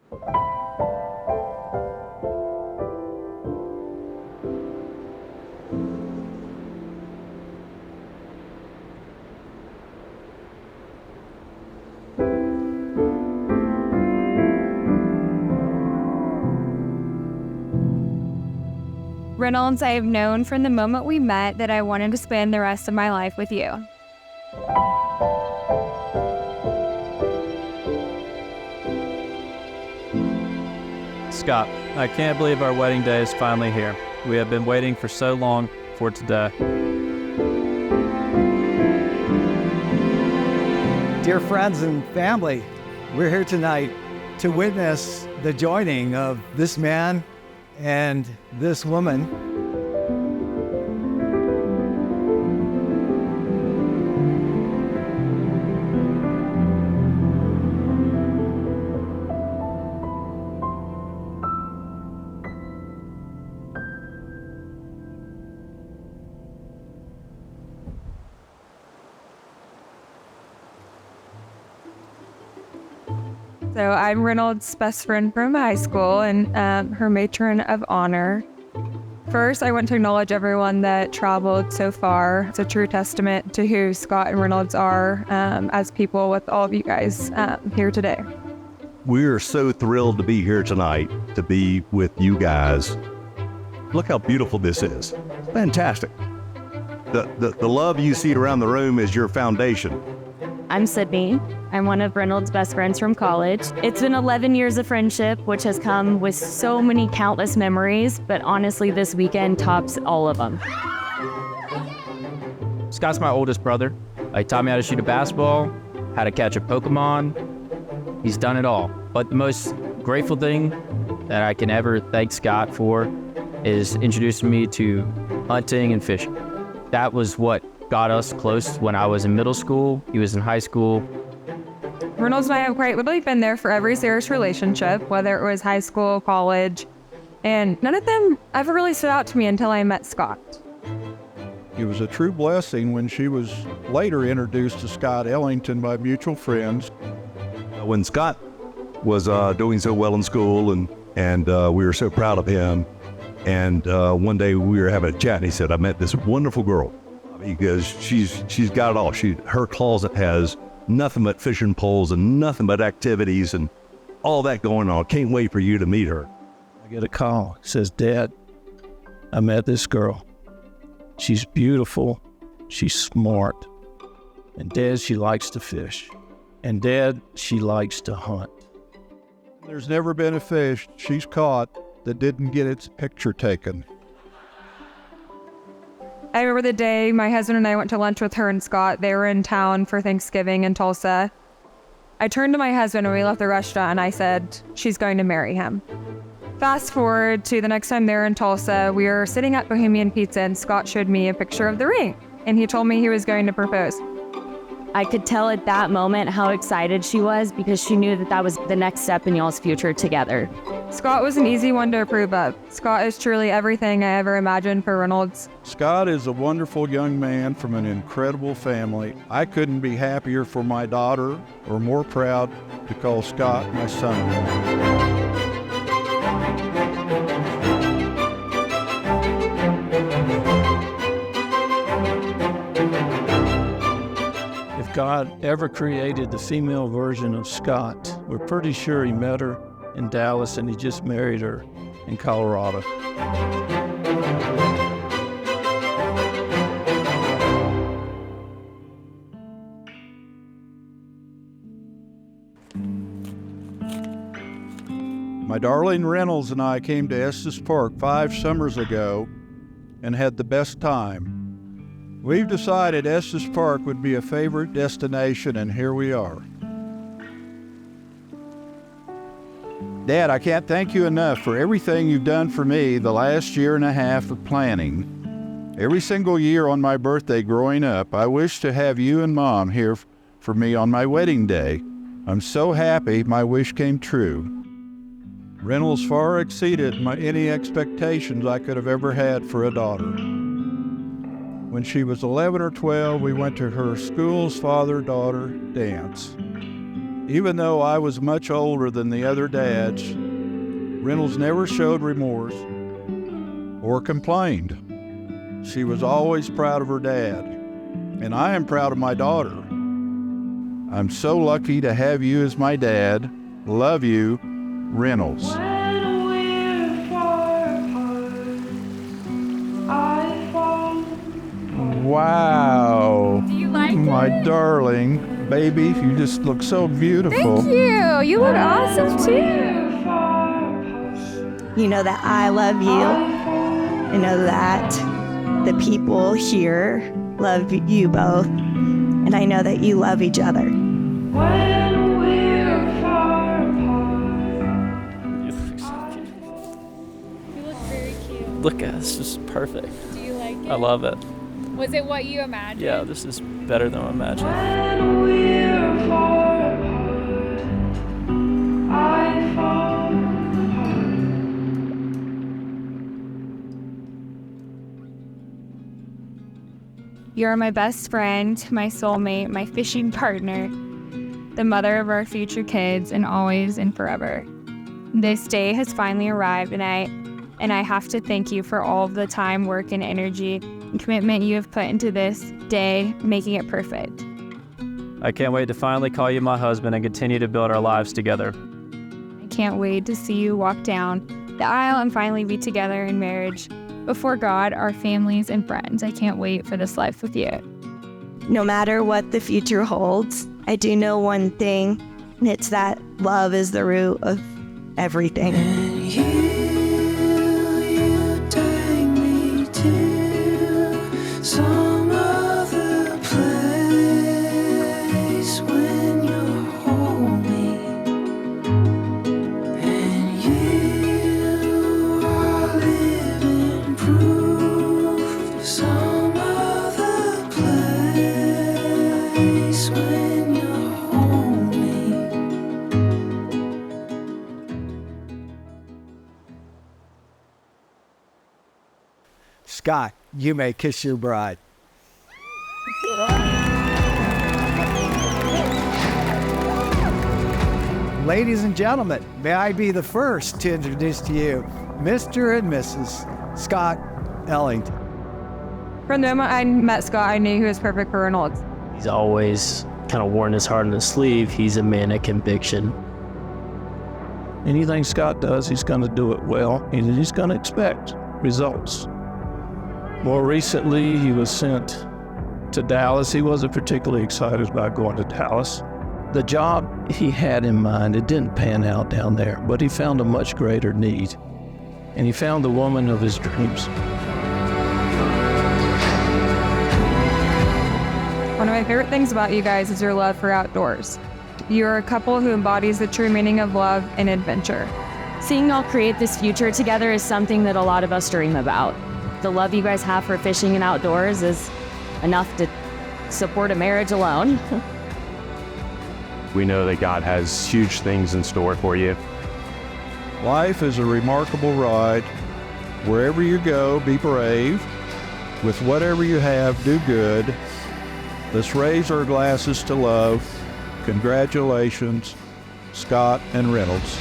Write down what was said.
Reynolds, I have known from the moment we met that I wanted to spend the rest of my life with you. Scott, I can't believe our wedding day is finally here. We have been waiting for so long for today. Dear friends and family, we're here tonight to witness the joining of this man and this woman. So I'm Reynolds' best friend from high school and her matron of honor. First, I want to acknowledge everyone that traveled so far. It's a true testament to who Scott and Reynolds are as people with all of you guys here today. We are so thrilled to be here tonight, to be with you guys. Look how beautiful this is. Fantastic. The love you see around the room is your foundation. I'm Sydney. I'm one of Reynolds' best friends from college. It's been 11 years of friendship, which has come with so many countless memories, but honestly, this weekend tops all of them. Scott's my oldest brother. He taught me how to shoot a basketball, how to catch a Pokemon. He's done it all. But the most grateful thing that I can ever thank Scott for is introducing me to hunting and fishing. That was what got us close when I was in middle school. He was in high school. Reynolds and I have quite literally been there for every serious relationship, whether it was high school, college, and none of them ever really stood out to me until I met Scott. It was a true blessing when she was later introduced to Scott Ellington by mutual friends. When Scott was doing so well in school and we were so proud of him, and one day we were having a chat and he said, I met this wonderful girl because she's got it all. Her closet has nothing but fishing poles and nothing but activities and all that going on. Can't wait for you to meet her. I get a call. It says, Dad, I met this girl. She's beautiful. She's smart. And Dad, she likes to fish. And Dad, she likes to hunt. There's never been a fish she's caught that didn't get its picture taken. I remember the day my husband and I went to lunch with her and Scott. They were in town for Thanksgiving in Tulsa. I turned to my husband when we left the restaurant and I said, she's going to marry him. Fast forward to the next time they were in Tulsa, we were sitting at Bohemian Pizza and Scott showed me a picture of the ring and he told me he was going to propose. I could tell at that moment how excited she was because she knew that was the next step in y'all's future together. Scott was an easy one to approve of. Scott is truly everything I ever imagined for Reynolds. Scott is a wonderful young man from an incredible family. I couldn't be happier for my daughter or more proud to call Scott my son-in-law. If God ever created the female version of Scott, we're pretty sure he met her in Dallas and he just married her in Colorado. My darling Reynolds and I came to Estes Park 5 summers ago and had the best time. We've decided Estes Park would be a favorite destination, and here we are. Dad, I can't thank you enough for everything you've done for me the last year and a half of planning. Every single year on my birthday growing up, I wish to have you and Mom here for me on my wedding day. I'm so happy my wish came true. Reynolds far exceeded any expectations I could have ever had for a daughter. When she was 11 or 12, we went to her school's father-daughter dance. Even though I was much older than the other dads, Reynolds never showed remorse or complained. She was always proud of her dad, and I am proud of my daughter. I'm so lucky to have you as my dad. Love you, Reynolds. Wow. Do you like my darling baby, you just look so beautiful. Thank you. You look awesome too. You know that I love you. I know that the people here love you both. And I know that you love each other. When we're far apart. You look so cute. You look very cute. Look at this is perfect. Do you like it? I love it. Was it what you imagined? Yeah, this is better than I imagined. When we're far apart, I fall apart. You're my best friend, my soulmate, my fishing partner, the mother of our future kids, and always and forever. This day has finally arrived, and I have to thank you for all of the time, work, and energy and commitment you have put into this day, making it perfect. I can't wait to finally call you my husband and continue to build our lives together. I can't wait to see you walk down the aisle and finally be together in marriage before God, our families, and friends. I can't wait for this life with you. No matter what the future holds, I do know one thing, and it's that love is the root of everything. And you take me to some other place when you hold me. And you are living proof of some other place when you hold me. Scott, you may kiss your bride. Ladies and gentlemen, may I be the first to introduce to you Mr. and Mrs. Scott Ellington. From the moment I met Scott, I knew he was perfect for Reynolds. He's always kind of worn his heart on his sleeve. He's a man of conviction. Anything Scott does, he's going to do it well, and he's going to expect results. More recently, he was sent to Dallas. He wasn't particularly excited about going to Dallas. The job he had in mind, it didn't pan out down there, but he found a much greater need, and he found the woman of his dreams. One of my favorite things about you guys is your love for outdoors. You're a couple who embodies the true meaning of love and adventure. Seeing y'all create this future together is something that a lot of us dream about. The love you guys have for fishing and outdoors is enough to support a marriage alone. We know that God has huge things in store for you. Life is a remarkable ride. Wherever you go, be brave. With whatever you have, do good. Let's raise our glasses to love. Congratulations, Scott and Reynolds.